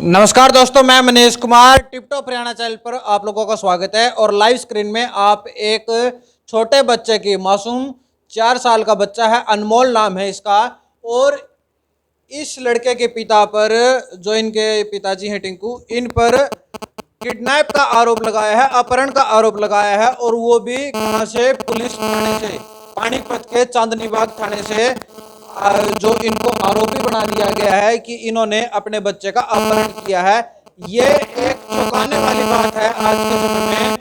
नमस्कार दोस्तों, मैं Manish Kumar tip top Haryana channel पर आप लोगों का स्वागत है। और लाइव स्क्रीन में आप एक छोटे बच्चे की मासूम 4 साल का बच्चा है, अनमोल नाम है इसका। और इस लड़के के पिता पर, जो इनके पिताजी हैं टिंकू, इन पर किडनैप का आरोप लगाया है, अपहरण का आरोप लगाया है। और वो भी कहां से? पुलिस थाने से, पानीपत के चांदनी बाग थाने से। जो इनको आरोपी बना दिया गया है कि इन्होंने अपने बच्चे का अपहरण किया है। ये एक चौंकाने वाली बात है आज के समय में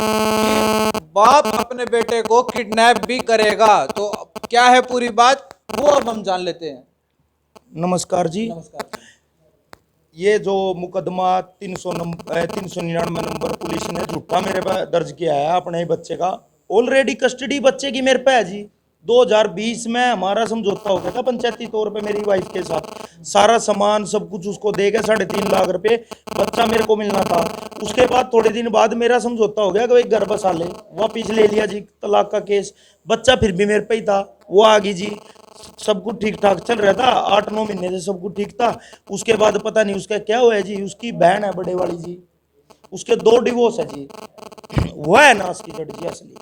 कि बाप अपने बेटे को किडनैप भी करेगा। तो क्या है पूरी बात, वो अब हम जान लेते हैं। नमस्कार जी। नमस्कार। ये जो मुकदमा 399 नंबर पुलिस ने झूठा मेरे पर दर्ज किया है अपने ही बच्चे का, ऑलरेडी कस्टडी बच्चे की मेरे पे है जी। 2020 में हमारा समझौता हो गया था पंचायती तौर पे मेरी वाइफ के साथ, सारा सामान सब कुछ उसको दे के 3.5 लाख रुपए बच्चा मेरे को मिलना था। उसके बाद थोड़े दिन बाद मेरा समझौता हो गया कि भाई घर बसा ले, वापिस ले लिया जी तलाक का केस। बच्चा फिर भी मेरे पे ही था, वो आ गई जी। सब कुछ ठीक ठाक चल रहा था, 8-9 महीने से सब कुछ ठीक था। उसके बाद पता नहीं उसका क्या हुआ है जी। उसकी बहन है बड़े वाली जी, उसके 2 डिवोर्स है जी। वो है ना उसकी जड़ जी असली।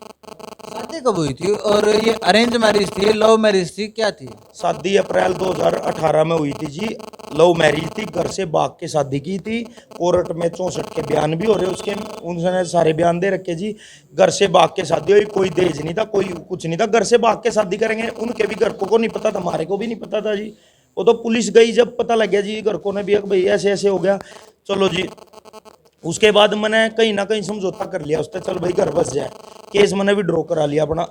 शादी कब हुई थी? और ये अरेंज मैरिज थी, लव मैरिज थी, क्या थी? शादी अप्रैल 2018 में हुई थी जी। लव मैरिज थी, घर से भाग के शादी की थी। कोर्ट में 64 के बयान भी हो रहे उसके, उन्होंने सारे बयान दे रखे जी। घर से भाग के शादी हुई, कोई दहेज नहीं था, कोई कुछ नहीं था। घर से भाग के शादी करेंगे, उनके भी घर को नहीं पता था, हमारे को भी नहीं पता था जी। वो तो पुलिस गई जब पता लग गया जी, घर को ने भी भाई ऐसे ऐसे हो गया, चलो जी। उसके बाद मैंने कहीं ना कहीं समझौता कर लिया उससे, चल भाई घर बस जाए। केस मैंने भी ड्रॉ करा लिया अपना,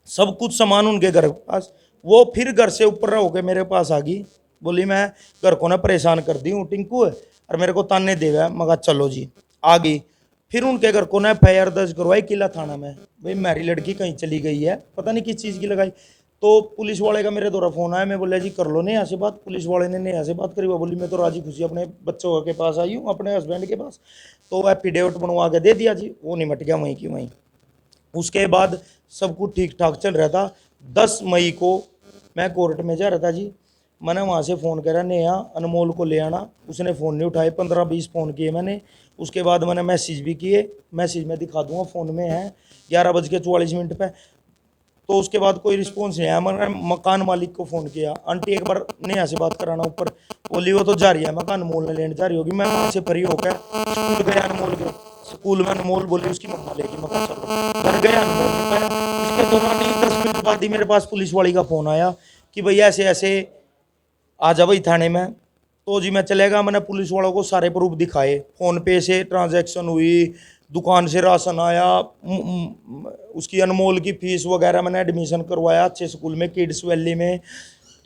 सब कुछ सामान उनके घर पास। वो फिर घर से ऊपर होके मेरे पास आ गई, बोली मैं घर को ना परेशान कर दी हूँ टिंकू है, और मेरे को ताने दे रहा है। मगर चलो जी, आ गई। फिर उनके घर को ना FIR दर्ज करवाई किला थाना में, भाई मेरी लड़की कहीं चली गई है, पता नहीं किस चीज़ की लगाई। तो पुलिस वाले का मेरे द्वारा फोन आया, मैं बोला जी कर लो नेहा से बात। पुलिस वाले ने नेहा से बात करी, वो बोली मैं तो राजी खुशी अपने बच्चों के पास आई हूँ, अपने हस्बैंड के पास। तो एफिडेविट बनवा के दे दिया जी, वो निमट गया वहीं की वहीं। उसके बाद सब कुछ ठीक ठाक चल रहा था। 10 मई को मैं कोर्ट में जा रहा था जी। मैंने वहाँ से फ़ोन करा, नेहा अनमोल को ले आना। उसने फ़ोन नहीं उठाए, 15-20 फ़ोन किए मैंने। उसके बाद मैंने मैसेज भी किए, मैसेज में दिखा दूंगा, फ़ोन में है 11:44 पे। तो उसके बाद कोई रिस्पॉन्स नहीं आया। मैंने मकान मालिक को फ़ोन किया, आंटी एक बार नेहा से बात कराना ऊपर। बोली वो तो जा रही है, मकान अनमोल ने लेने जा रही होगी। मैं वहाँ से फ्री होकर स्कूल गया अनमोल के, स्कूल में अनमोल बोली उसकी मम्मा लेगी, मैं चलो घर गया अनमोल में। उसके दौरान ही 10 मिनट बाद ही मेरे पास पुलिस वाली का फ़ोन आया कि भैया ऐसे ऐसे आ जा भाई थाने में। तो जी मैं चलेगा, मैंने पुलिस वालों को सारे प्रूफ दिखाए, फ़ोन पे से ट्रांजैक्शन हुई, दुकान से राशन आया, उसकी अनमोल की फीस वगैरह, मैंने एडमिशन करवाया अच्छे स्कूल में किड्स वैली में।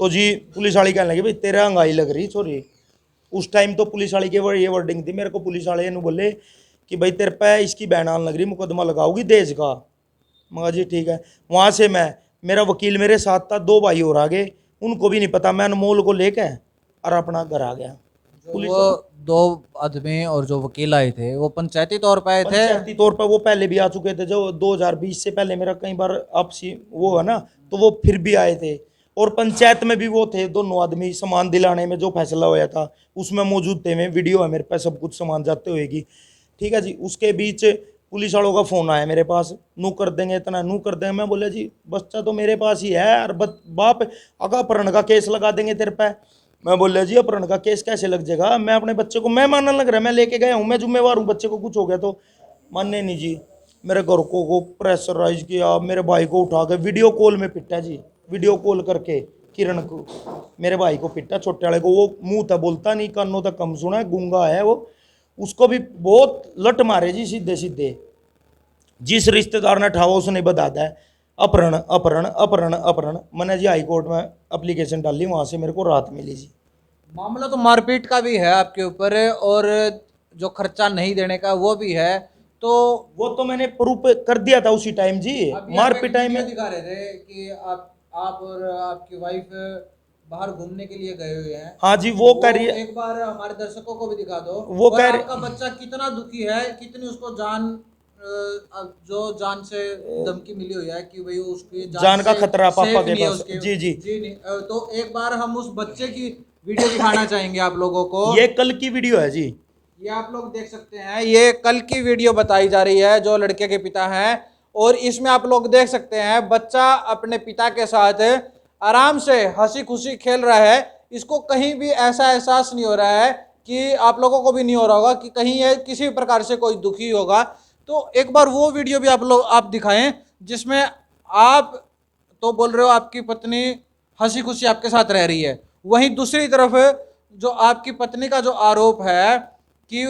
तो जी पुलिस वाली कहने लगी भाई तेरे अंगाई लग रही सॉरी। उस टाइम तो पुलिस वाली की ये वर्डिंग थी मेरे को, पुलिस वाले ने बोले कि भाई तेरे पे इसकी बहन आने लग रही, मुकदमा लगाओगी दहेज का। मगर जी ठीक है। वहाँ से मैं, मेरा वकील मेरे साथ था, 2 भाई और आ गए, उनको भी नहीं पता, मैं अनमोल को लेके और अपना घर आ गया। पुलिस वो 2 आदमी और जो वकील आए थे वो पंचायती तौर पर आए थे? पंचायती तौर पर वो पहले भी आ चुके थे, जो 2020 से पहले मेरा कई बार आपसी वो है ना, तो वो फिर भी आए थे। और पंचायत में भी वो थे, दोनों आदमी सामान दिलाने में जो फैसला हुआ था उसमें मौजूद थे। मैं वीडियो है मेरे पास, सब कुछ सामान जाते हुएगी, ठीक है जी। उसके बीच पुलिस वालों का फ़ोन आया मेरे पास, नू कर देंगे इतना, नू कर देंगे। मैं बोला जी बच्चा तो मेरे पास ही है, और बाप अगर अपहरण का केस लगा देंगे तेरे पे। मैं बोल जी अपहरण का केस कैसे लग जाएगा, मैं अपने बच्चे को मैं मानने लग रहा है, मैं लेके गया हूँ, मैं जिम्मेवार हूँ, बच्चे को कुछ हो गया तो। मानने नहीं जी, मेरे घर को प्रेशराइज किया, मेरे भाई को उठा के वीडियो कॉल में पिटा जी, वीडियो कॉल करके किरण को, मेरे भाई को पिटा, छोटे वाले को। वो मुंह था बोलता नहीं, कानों तक कम सुना है, गूंगा है वो। उसको भी बहुत लट मारे जी सीधे सीधे। जिस रिश्तेदार ने ठावा उसने बता दिया अपहरण अपहरण अपहरण अपहरण। मैंने जी हाई कोर्ट में एप्लीकेशन डाली, वहाँ से मेरे को राहत मिली जी। मामला तो मारपीट का भी है आपके ऊपर, और जो खर्चा नहीं देने का वो भी है। तो वो तो मैंने प्रूफ कर दिया था उसी टाइम जी, मार पिटाई में। दिखा रहे थे कि आप और आपकी वाइफ बाहर घूमने के लिए गए हुए हैं। हाँ जी, वो कह रही है, एक बार हमारे दर्शकों को भी दिखा दो। वो और कह रही, आपका बच्चा कितना दुखी है, कितनी उसको जान जो जान से धमकी मिली हुई है कि भाई उसकी जान का खतरा पापा सेफ के नहीं है पास उसके। जी जी। जी नहीं, तो एक बार हम उस बच्चे की वीडियो दिखाना चाहेंगे आप लोगों को। ये कल की वीडियो है जी। ये आप लोग देख सकते हैं, ये कल की वीडियो बताई जा रही है जो लड़के के पिता हैं, और इसमें आप लोग देख सकते हैं बच्चा अपने पिता के साथ आराम से हंसी खुशी खेल रहा है। इसको कहीं भी ऐसा एहसास नहीं हो रहा है कि आप लोगों को भी नहीं हो रहा होगा कि कहीं ये किसी प्रकार से कोई दुखी होगा। तो एक बार वो वीडियो भी आप दिखाएं जिसमें आप तो बोल रहे हो आपकी पत्नी हंसी खुशी आपके साथ रह रही है, वहीं दूसरी तरफ जो आपकी पत्नी का जो आरोप है कि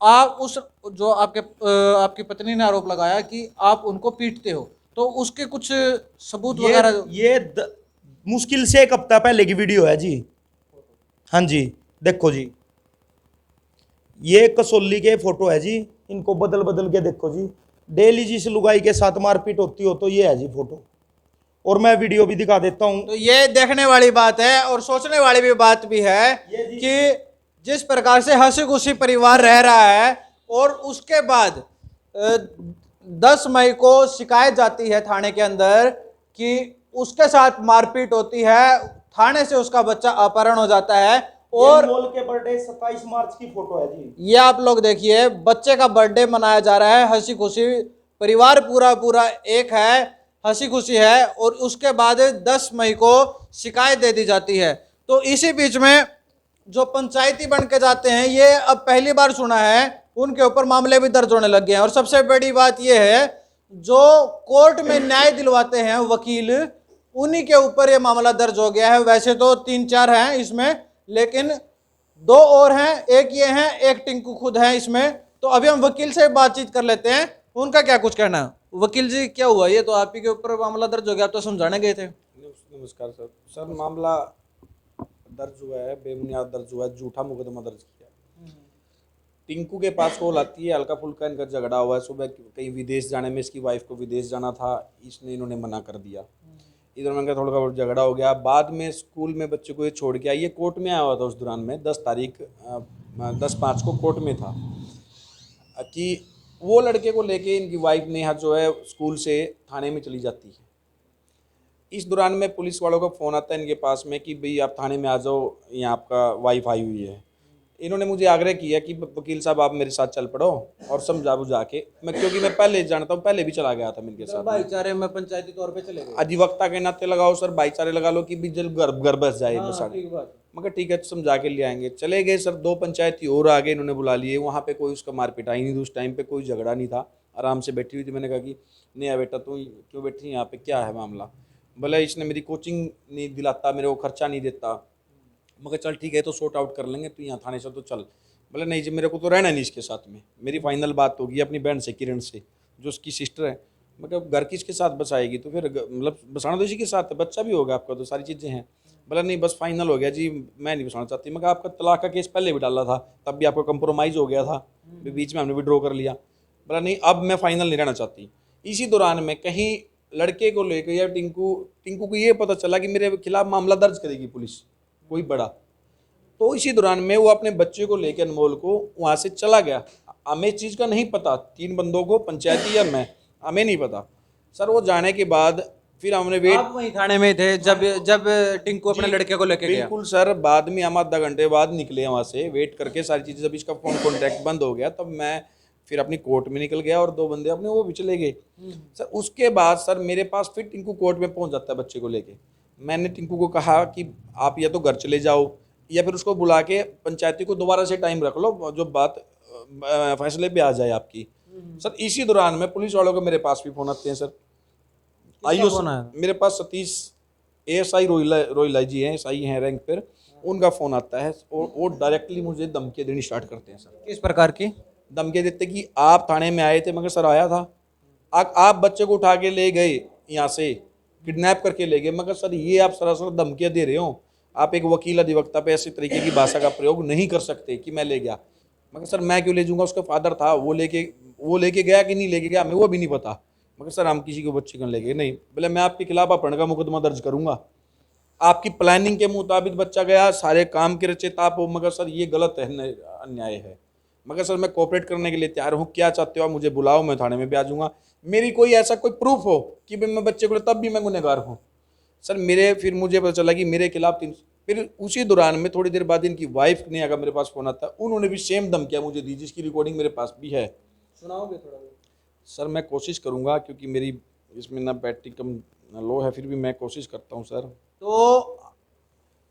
आप उस जो आपकी पत्नी ने आरोप लगाया कि आप उनको पीटते हो, तो उसके कुछ सबूत वगैरह। मुश्किल से एक हफ्ता पहले की वीडियो है जी। हाँ जी, देखो जी, ये कसौली के फोटो है जी। इनको बदल बदल के देखो जी, डेली जिस लुगाई के साथ मारपीट होती हो तो ये है जी फोटो, और मैं वीडियो भी दिखा देता हूं। तो ये देखने वाली बात है और सोचने वाली भी बात भी है कि जिस प्रकार से हंसी खुशी परिवार रह रहा है, और उसके बाद 10 मई को शिकायत जाती है थाने के अंदर कि उसके साथ मारपीट होती है, थाने से उसका बच्चा अपहरण हो जाता है। और अनमोल के बर्थडे 27 मार्च की फोटो है जी। ये आप लोग देखिए, बच्चे का बर्थडे मनाया जा रहा है, हंसी खुशी परिवार पूरा एक है, हंसी खुशी है, और उसके बाद 10 मई को शिकायत दे दी जाती है। तो इसी बीच में जो पंचायती बन के जाते हैं, ये अब पहली बार सुना है, उनके ऊपर मामले भी दर्ज होने लग गए हैं। और सबसे बड़ी बात ये है, जो कोर्ट में न्याय दिलवाते हैं वकील, उन्हीं के ऊपर ये मामला दर्ज हो गया है। वैसे तो 3-4 हैं इसमें, लेकिन 2 और हैं, एक ये हैं, एक टिंकू खुद है इसमें। तो अभी हम वकील से बातचीत कर लेते हैं, उनका क्या कुछ कहना है। वकील जी, क्या हुआ? ये तो आप ही के ऊपर मामला दर्ज हो गया, आप तो समझाने गए थे। नमस्कार सर। सर मामला दर्ज हुआ है, बेबुनियाद दर्ज हुआ है, झूठा मुकदमा दर्ज किया। टिंकू के पास कॉल आती है, हल्का फुल्का इनका झगड़ा हुआ है, सुबह कहीं विदेश जाने में इसकी वाइफ को विदेश जाना था, इन्होंने मना कर दिया। इधर में थोड़ा बहुत झगड़ा हो गया। बाद में स्कूल में बच्चे को ये छोड़ के आई, ये कोर्ट में आया हुआ था उस दौरान में 10/5 को कोर्ट में था कि वो लड़के को लेके इनकी वाइफ नेहा जो है स्कूल से थाने में चली जाती है। इस दौरान में पुलिस वालों का फ़ोन आता है इनके पास में कि भाई आप थाने में आ जाओ, यहाँ आपका वाइफ आई हुई है। इन्होंने मुझे आग्रह किया कि वकील साहब आप मेरे साथ चल पड़ो और समझा बुझा के, मैं क्योंकि मैं पहले जानता हूँ, पहले भी चला गया था इनके साथ। भाईचारे में पंचायती तौर पे चले गए, अधिवक्ता के नाते लगाओ सर, भाईचारे लगा लो कि भी जल घर बस जाए। मगर ठीक है, समझा के ले आएंगे। चले गए सर, 2 पंचायती और आगे इन्होंने बुला लिए। वहाँ पे कोई उसका मार पिटाई नहीं थी, उस टाइम पे कोई झगड़ा नहीं था, आराम से बैठी हुई थी। मैंने कहा कि नहीं बेटा तू क्यों बैठी यहाँ पे, क्या है मामला? बोले इसने मेरी कोचिंग नहीं दिलाता, मेरे को खर्चा नहीं देता। मगर चल ठीक है, तो सॉर्ट आउट कर लेंगे, तू यहाँ थाने से तो चल। बोले नहीं जी, मेरे को तो रहना नहीं इसके साथ में, मेरी फाइनल बात होगी अपनी बहन से, किरण से, जो उसकी सिस्टर है। मतलब घर किसके साथ बसाएगी, तो फिर मतलब बसाना तो इसी के साथ है, बच्चा भी होगा आपका, तो सारी चीज़ें हैं। बोला नहीं बस फाइनल हो गया जी, मैं नहीं बसाना चाहती। मगर आपका तलाक का केस पहले भी डाला था, तब भी आपका कंप्रोमाइज़ हो गया था, बीच में हमने विड्रॉ कर लिया। बोला नहीं अब मैं फाइनल नहीं रहना चाहती। इसी दौरान में कहीं लड़के को लेकर या टिंकू को ये पता चला कि मेरे खिलाफ मामला दर्ज करेगी पुलिस कोई बड़ा, तो इसी दौरान में वो अपने बच्चे को लेकर अनमोल को वहाँ से चला गया। हमें इस चीज़ का नहीं पता, 3 बंदों को, पंचायती या मैं, हमें नहीं पता सर। वो जाने के बाद फिर हमने वेट, आप वहीं थाने में थे जब टिंकू अपने लड़के को लेके गया? बिल्कुल सर। बाद में हम आधा घंटे बाद निकले वहाँ से, वेट करके सारी चीज़ें, जब इसका फ़ोन कॉन्टैक्ट बंद हो गया तब मैं फिर अपनी कोर्ट में निकल गया और 2 बंदे अपने वो भी चले गए सर। उसके बाद सर मेरे पास फिर टिंकू कोर्ट में पहुँच जाता है बच्चे को लेके। मैंने टिंकू को कहा कि आप या तो घर चले जाओ या फिर उसको बुला के पंचायती को दोबारा से टाइम रख लो, जो बात फैसले पे आ जाए आपकी। सर इसी दौरान में पुलिस वालों को मेरे पास भी फ़ोन आते हैं सर। आईओ मेरे पास सतीश ASI रोहिला जी हैं, SI हैं रैंक पर, उनका फ़ोन आता है और वो डायरेक्टली मुझे धमकी देनी स्टार्ट करते हैं सर। किस प्रकार की धमकी देते कि आप थाने में आए थे, मगर सर आया था, आप बच्चे को उठा के ले गए, यहाँ से किडनैप करके ले गए, मगर सर ये आप सरासर धमकियाँ दे रहे हो। आप एक वकील अधिवक्ता पे ऐसे तरीके की भाषा का प्रयोग नहीं कर सकते कि मैं ले गया। मगर सर मैं क्यों ले जाऊंगा, उसका फादर था, वो लेके गया कि नहीं लेके गया हमें वो भी नहीं पता। मगर सर हम किसी को बच्चे को लेके नहीं। बोले मैं आपके खिलाफ अपहरण का मुकदमा दर्ज करूंगा, आपकी प्लानिंग के मुताबिक बच्चा गया, सारे काम के रचेता आप हो। मगर सर ये गलत है, अन्याय है। मगर सर मैं कोऑपरेट करने के लिए तैयार हूँ, क्या चाहते हो आप मुझे बुलाओ, मैं थाने में भी आ जाऊँगा। मेरी कोई ऐसा कोई प्रूफ हो कि मैं बच्चे को, तब भी मैं गुनहगार हूँ। सर मेरे फिर मुझे पता चला कि मेरे खिलाफ फिर उसी दौरान में थोड़ी देर बाद इनकी वाइफ ने अगर मेरे पास फ़ोन आता है, उन्होंने भी सेम धमकियाँ मुझे दी, जिसकी रिकॉर्डिंग मेरे पास भी है। सुनाओगे थोड़ा बहुत? सर मैं कोशिश करूँगा, क्योंकि मेरी इसमें ना बैटरी कम ना लो है, फिर भी मैं कोशिश करता हूँ सर। तो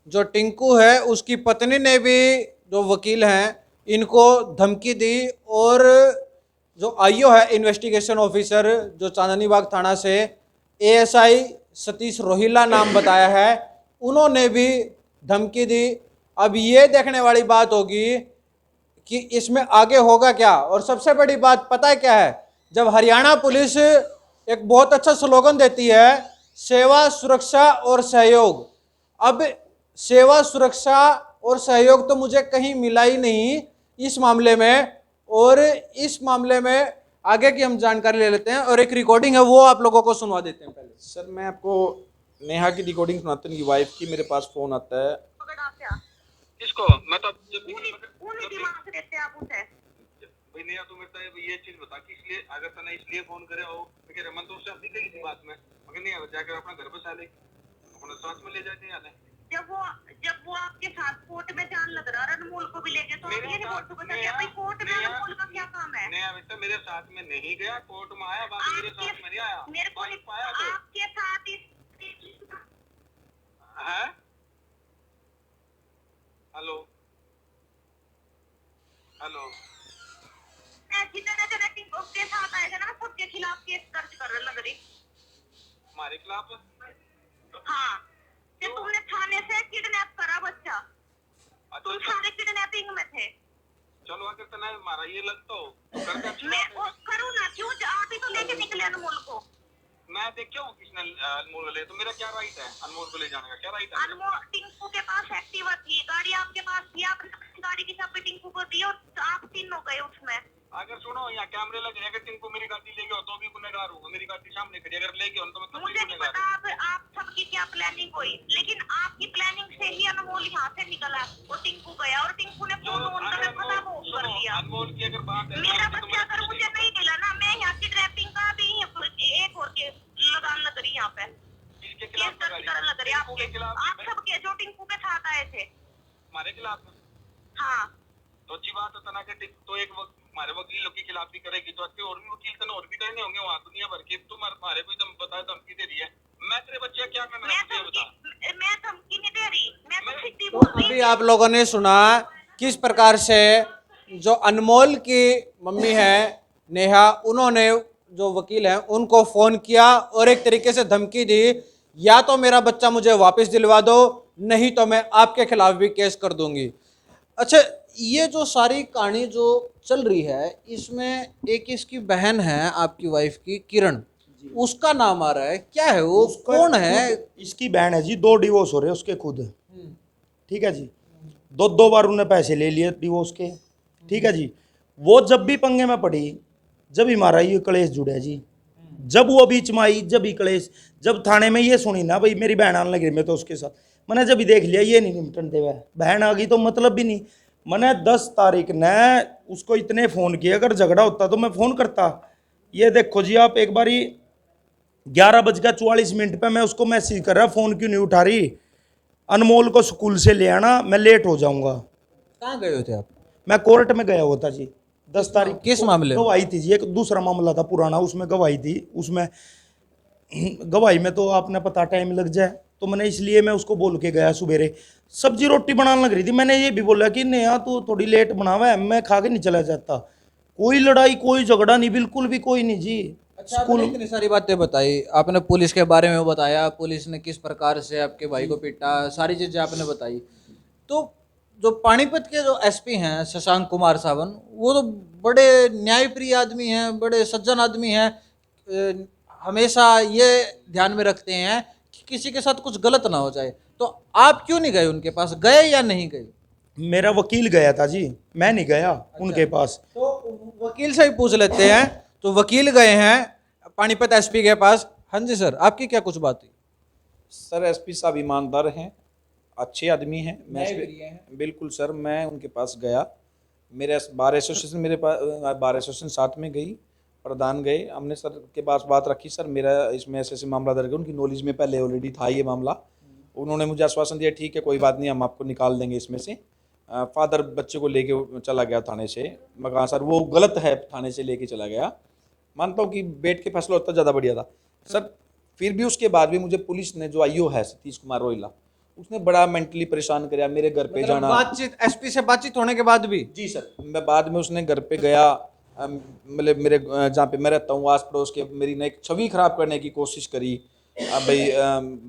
जो टिंकू है उसकी पत्नी ने भी, जो वकील हैं, इनको धमकी दी, और जो आईओ है इन्वेस्टिगेशन ऑफिसर जो चांदनी बाग थाना से, एएसआई सतीश रोहिला नाम बताया है, उन्होंने भी धमकी दी। अब ये देखने वाली बात होगी कि इसमें आगे होगा क्या। और सबसे बड़ी बात पता है क्या है, जब हरियाणा पुलिस एक बहुत अच्छा स्लोगन देती है, सेवा सुरक्षा और सहयोग। अब सेवा सुरक्षा और सहयोग तो मुझे कहीं मिला ही नहीं इस मामले में, और इस मामले में आगे की हम जानकारी ले लेते हैं, और एक रिकॉर्डिंग है वो आप लोगों को सुनवा देते हैं। पहले सर मैं आपको नेहा की रिकॉर्डिंग सुनाता हूँ, उनकी वाइफ की। मेरे पास फ़ोन आता है। किसको? मैं तो जब भी उन्हीं दिमाग से देते आप उसे। भाई नहीं तो मेरे को ये चीज बता कि इसलिए अगर तने इसलिए फोन करे हो कि रमन तो उससे अभी कही थी बात में, मगर नहीं जाकर अपना घर बसा ले, अपने साथ में ले जाते हैं। जब वो आपके साथ कोर्ट में जान लग रहा है, अनमोल को भी लेके, तो आप ये नहीं बोल सकते कि भाई कोर्ट में अनमोल का क्या काम है? नहीं बेटा मेरे साथ में नहीं गया, कोर्ट में आया, बाकी मेरे साथ में नहीं आया। मेरे को बाइक पाया तो आपके साथ है। हेलो हेलो जितने जने टिंकू के साथ आएगा ना, सबके खिलाफ केस दर्ज करने लग रही। हमारे खिलाफ? हाँ, कि तुमने थाने से किडनैप करा बच्चा, तुम सारे किडनैपिंग में थे। चलो अगर तना मारा ये लगता हो तो कर दे। मैं करूँ ना, क्यों? आप ही तो लेके निकले अनमोल को। मैं देखा हूँ किसने अनमोल को ले, तो मेरा क्या राइट है अनमोल को ले जाने का? क्या राइट है? अनमोल, टिंकू के पास एक्टिवा थी, गाड़ी आपके पास थी, आपने गाड़ी की चाबी टिंकू को दी और आप तीन हो गए उसमें। अगर सुनो यहाँ कैमरे लगे, अगर टिंकू मेरी गाड़ी ले गया तो भी गुनहगार होगा। मेरी गाड़ी सामने खड़ी, अगर ले गया तो मतलब मुझे नहीं पता आप सबकी क्या प्लानिंग हुई, लेकिन आपकी प्लानिंग से ही अनमोल यहाँ से निकला और टिंकू गया, और टिंकू ने फोन ऑन करके पता वो कर दिया। अनमोल की अगर बात है, मेरा बच्चा अगर मुझे नहीं मिला ना, मैं यहाँ की ट्रैपिंग का भी एक और के लगान लग रही यहाँ पे, इसके केस खिलाफ दर्ज करने लग रही आपके, आप सबके जो टिंकू के साथ आए थे। हमारे खिलाफ? हाँ, तो अच्छी बात है तना के तो एक हमारे वकीलों के खिलाफ भी करेगी तो अच्छे और भी वकील तने और भी कहने होंगे वहाँ दुनिया भर के। तुम हमारे को एकदम बता धमकी दे रही है, मैं तेरे बच्चे क्या करना है मुझे बता। मैं धमकी नहीं दे रही, मैं तो सीधी तो बोल रही अभी आप लोगों ने सुना किस प्रकार से जो अनमोल की मम्मी है नेहा, उन्होंने जो वकील हैं उनको फ़ोन किया और एक तरीके से धमकी दी, या तो मेरा बच्चा मुझे वापस दिलवा दो, नहीं तो मैं आपके खिलाफ भी केस कर दूंगी। अच्छा, ये जो सारी कहानी जो चल रही है, इसमें एक इसकी बहन है आपकी वाइफ की, किरण, उसका नाम आ रहा है, क्या है वो, कौन है? इसकी बहन है जी, 2 डिवोर्स हो रहे उसके खुद। ठीक है जी, दो बार उन्होंने पैसे ले लिए डिवोर्स के। ठीक है जी, वो जब भी पंगे में पड़ी, जब ही मारा ये कलेश जुड़ा जी, जब वो बीच में आई जब ही कलेश, जब थाने में ये सुनी ना भाई मेरी बहन आने लगी, मैं तो उसके साथ मैंने जब ही देख लिया ये नहीं निपटन देवा, बहन आ गई तो मतलब भी नहीं। मैंने 10 तारीख ने उसको इतने फ़ोन किए, अगर झगड़ा होता तो मैं फ़ोन करता। ये देखो जी आप, एक बारी 11:44 पे मैं उसको मैसेज कर रहा, फ़ोन क्यों नहीं उठा रही, अनमोल को स्कूल से ले आना, मैं लेट हो जाऊंगा। कहाँ गए हुए थे आप? मैं कोर्ट में गया हुआ था जी 10 तारीख। किस मामले में? गवाही थी जी, एक दूसरा मामला था पुराना, उसमें गवाही थी। उसमें गवाही में तो आपने पता टाइम लग जाए, तो मैंने इसलिए मैं उसको बोल के गया। सुबेरे सब्जी रोटी बनाने लग रही थी, मैंने ये भी बोला कि नेहा तू थोड़ी लेट बनावा है, मैं खा के नहीं चला जाता। कोई लड़ाई कोई झगड़ा नहीं, बिल्कुल भी कोई नहीं जी। अच्छा, आपने इतनी सारी बातें बताई, आपने पुलिस के बारे में बताया, पुलिस ने किस प्रकार से आपके भाई को पीटा, सारी चीज़ें आपने बताई। तो जो पानीपत के जो एसपी हैं शशांक कुमार सावन, वो तो बड़े न्यायप्रिय आदमी हैं, बड़े सज्जन आदमी हैं, हमेशा ये ध्यान में रखते हैं कि किसी के साथ कुछ गलत ना हो जाए। तो आप क्यों नहीं गए उनके पास, गए या नहीं गए? मेरा वकील गया था जी, मैं नहीं गया उनके पास। तो वकील से ही पूछ लेते हैं। तो वकील गए हैं पानीपत एसपी के पास। हाँ जी सर, आपकी क्या कुछ बात हुई? सर एसपी साहब ईमानदार हैं, अच्छे आदमी हैं। बिल्कुल सर, मैं उनके पास गया, मेरे बार एसोसिएशन, मेरे पास बार एसोसिएशन साथ में गई, प्रधान गए, हमने सर के पास बात रखी, सर मेरा इसमें ऐसे ऐसे मामला दर्ज है, उनकी नॉलेज में पहले ऑलरेडी था ये मामला, उन्होंने मुझे आश्वासन दिया ठीक है कोई बात नहीं, हम आपको निकाल देंगे इसमें से। फादर बच्चे को लेके चला गया थाने से। मैं कहा सर वो गलत है, थाने से लेके चला गया, मानता हूँ कि बैठ के फैसला होता ज़्यादा बढ़िया था सर। फिर भी उसके बाद भी मुझे पुलिस ने, जो आईओ है सतीश कुमार रोहिला, उसने बड़ा मेंटली परेशान कराया। मेरे घर पे जाना, बातचीत एसपी से बातचीत होने के बाद भी? जी सर, मैं बाद में उसने घर पे गया, मतलब मेरे जहाँ पे मैं रहता हूँ आस पड़ोस के, मेरी ना एक छवि खराब करने की कोशिश करी। अब भाई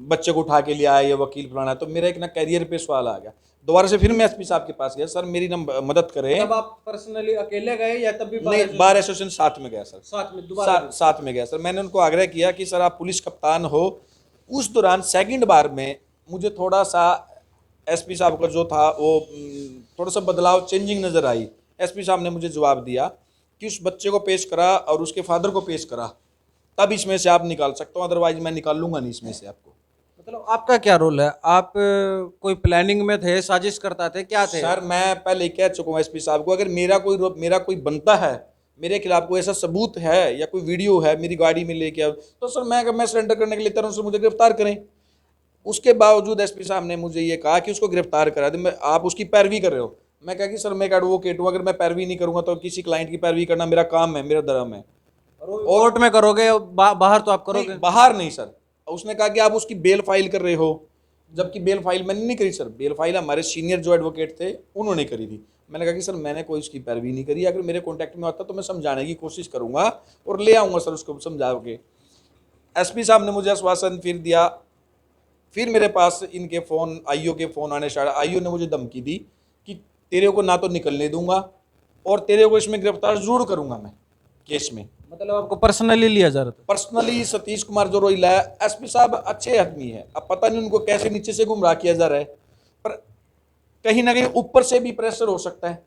बच्चे को उठा के ले आए, ये वकील फलाना, तो मेरा एक ना कैरियर पे सवाल आ गया। दोबारा से फिर मैं एसपी साहब के पास गया, सर मेरी ना मदद करें। तब आप पर्सनली अकेले गए या तब भी नहीं, बार एसोसिएशन साथ में गया सर, साथ में दोबारा साथ में गया सर। मैंने उनको आग्रह किया कि सर आप पुलिस कप्तान हो। उस दौरान सेकंड बार में मुझे थोड़ा सा एसपी साहब का जो था वो थोड़ा सा बदलाव, चेंजिंग नज़र आई। एसपी साहब ने मुझे जवाब दिया कि उस बच्चे को पेश करा और उसके फादर को पेश करा, तब इसमें से आप निकाल सकते हो, अदरवाइज मैं निकाल लूंगा नहीं इसमें से आपको। मतलब आपका क्या रोल है? आप कोई प्लानिंग में थे, साजिश करता थे, क्या थे? सर मैं पहले कह चुका हूँ एसपी साहब को, अगर मेरा कोई बनता है, मेरे खिलाफ कोई ऐसा सबूत है या कोई वीडियो है मेरी गाड़ी में लेके आओ, तो सर मैं सरेंडर करने के लिए तैयार हूं, सर मुझे गिरफ्तार करें। उसके बावजूद एसपी साहब ने मुझे ये कहा कि उसको गिरफ्तार करा दे, आप उसकी पैरवी कर रहे हो। मैं कहा कि सर मैं एक एडवोकेट हूँ, अगर मैं पैरवी नहीं करूँगा तो किसी क्लाइंट की पैरवी करना मेरा काम है, मेरा धर्म है। कोर्ट में करोगे, बाहर तो आप करोगे? नहीं, बाहर नहीं सर। उसने कहा कि आप उसकी बेल फाइल कर रहे हो, जबकि बेल फाइल मैंने नहीं करी सर, बेल फाइल हमारे सीनियर जो एडवोकेट थे उन्होंने करी थी। मैंने कहा कि सर मैंने कोई उसकी पैरवी नहीं करी, अगर मेरे कॉन्टैक्ट में आता तो मैं समझाने की कोशिश करूंगा और ले आऊँगा सर उसको समझा के। एसपी साहब ने मुझे आश्वासन फिर दिया। फिर मेरे पास इनके फ़ोन, आईओ के फ़ोन आने स्टार्ट। आईओ ने मुझे धमकी दी कि तेरे को ना तो निकलने दूंगा और तेरे को इसमें गिरफ्तार जरूर करूंगा मैं केस में। मतलब आपको पर्सनली लिया जा रहा था? पर्सनली सतीश कुमार जो रोहिला है, एसपी साहब अच्छे आदमी है, अब पता नहीं उनको कैसे नीचे से गुमराह किया जा रहा है, पर कहीं ना कहीं ऊपर से भी प्रेशर हो सकता है,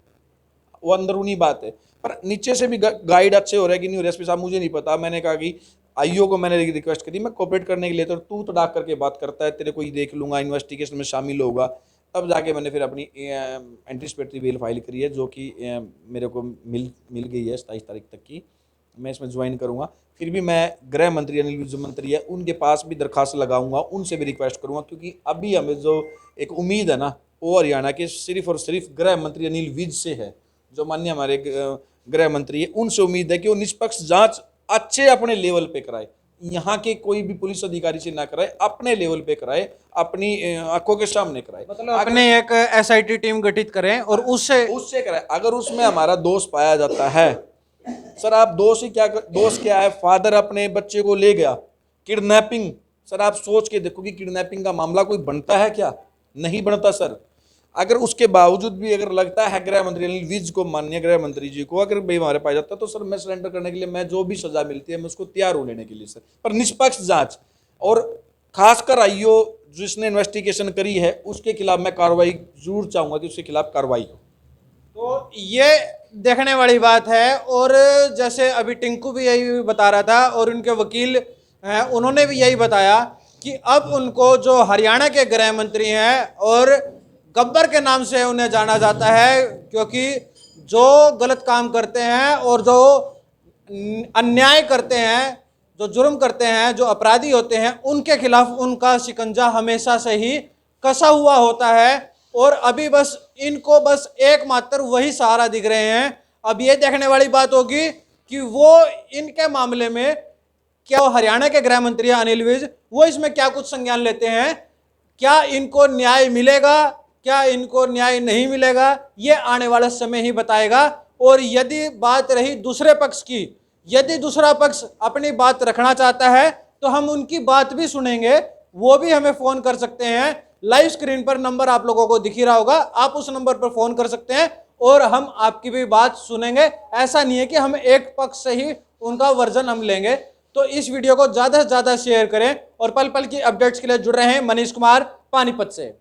वो अंदरूनी बात है, पर नीचे से भी गाइड अच्छे हो रहे हैं कि नहीं हो रहे एसपी साहब मुझे नहीं पता। मैंने कहा कि आईओ को मैंने रिक्वेस्ट करी, मैं कोऑपरेट करने के लिए, तो तू तो डाक करके बात करता है, तेरे को ही देख लूंगा, इन्वेस्टिगेशन में शामिल होगा। तब जाके मैंने फिर अपनी एंटीसिपेटरी बेल फाइल करी है, जो कि मेरे को मिल गई है 27 तारीख तक की। मैं इसमें ज्वाइन करूंगा। फिर भी मैं गृह मंत्री अनिल विज जो मंत्री है उनके पास भी दरखास्त लगाऊंगा, उनसे भी रिक्वेस्ट करूंगा, क्योंकि अभी हमें जो एक उम्मीद है ना वो हरियाणा के सिर्फ और सिर्फ गृह मंत्री अनिल विज से है, जो माननीय हमारे गृह मंत्री है, उनसे उम्मीद है कि वो निष्पक्ष जांच अच्छे अपने लेवल पे कराए, यहाँ के कोई भी पुलिस अधिकारी से ना कराए, अपने लेवल पे कराए, अपनी आंखों के सामने कराए। मतलब अपने एक एसआईटी टीम गठित करें और उससे कराए। अगर उसमें हमारा दोष पाया जाता है, सर आप दोष क्या है? फादर अपने बच्चे को ले गया, किडनैपिंग। सर आप सोच के देखो कि किडनैपिंग का मामला कोई बनता है क्या? नहीं बनता सर। अगर उसके बावजूद भी अगर लगता है गृह मंत्री अनिल विज को, माननीय गृह मंत्री जी को, अगर भाई हमारे पास जाता तो सर मैं सरेंडर करने के लिए, मैं जो भी सजा मिलती है मैं उसको तैयार हूँ लेने के लिए सर, पर निष्पक्ष जांच, और खासकर आईओ जिसने इन्वेस्टिगेशन करी है उसके खिलाफ मैं कार्रवाई जरूर चाहूंगा कि उसके खिलाफ कार्रवाई हो। तो ये देखने वाली बात है। और जैसे अभी टिंकू भी यही बता रहा था और उनके वकील हैं उन्होंने भी यही बताया कि अब उनको जो हरियाणा के गृह मंत्री हैं और गब्बर के नाम से उन्हें जाना जाता है, क्योंकि जो गलत काम करते हैं और जो अन्याय करते हैं, जो जुर्म करते हैं, जो अपराधी होते हैं, उनके खिलाफ उनका शिकंजा हमेशा से ही कसा हुआ होता है। और अभी बस इनको बस एकमात्र वही सहारा दिख रहे हैं। अब ये देखने वाली बात होगी कि वो इनके मामले में क्या हरियाणा के गृह मंत्री अनिल विज वो इसमें क्या कुछ संज्ञान लेते हैं, क्या इनको न्याय मिलेगा, क्या इनको न्याय नहीं मिलेगा, ये आने वाला समय ही बताएगा। और यदि बात रही दूसरे पक्ष की, यदि दूसरा पक्ष अपनी बात रखना चाहता है तो हम उनकी बात भी सुनेंगे, वो भी हमें फ़ोन कर सकते हैं। लाइव स्क्रीन पर नंबर आप लोगों को दिख ही रहा होगा, आप उस नंबर पर फ़ोन कर सकते हैं और हम आपकी भी बात सुनेंगे। ऐसा नहीं है कि हम एक पक्ष से ही उनका वर्जन हम लेंगे। तो इस वीडियो को ज़्यादा से ज़्यादा शेयर करें और पल पल की अपडेट्स के लिए जुड़ रहे हैं मनीष कुमार पानीपत से।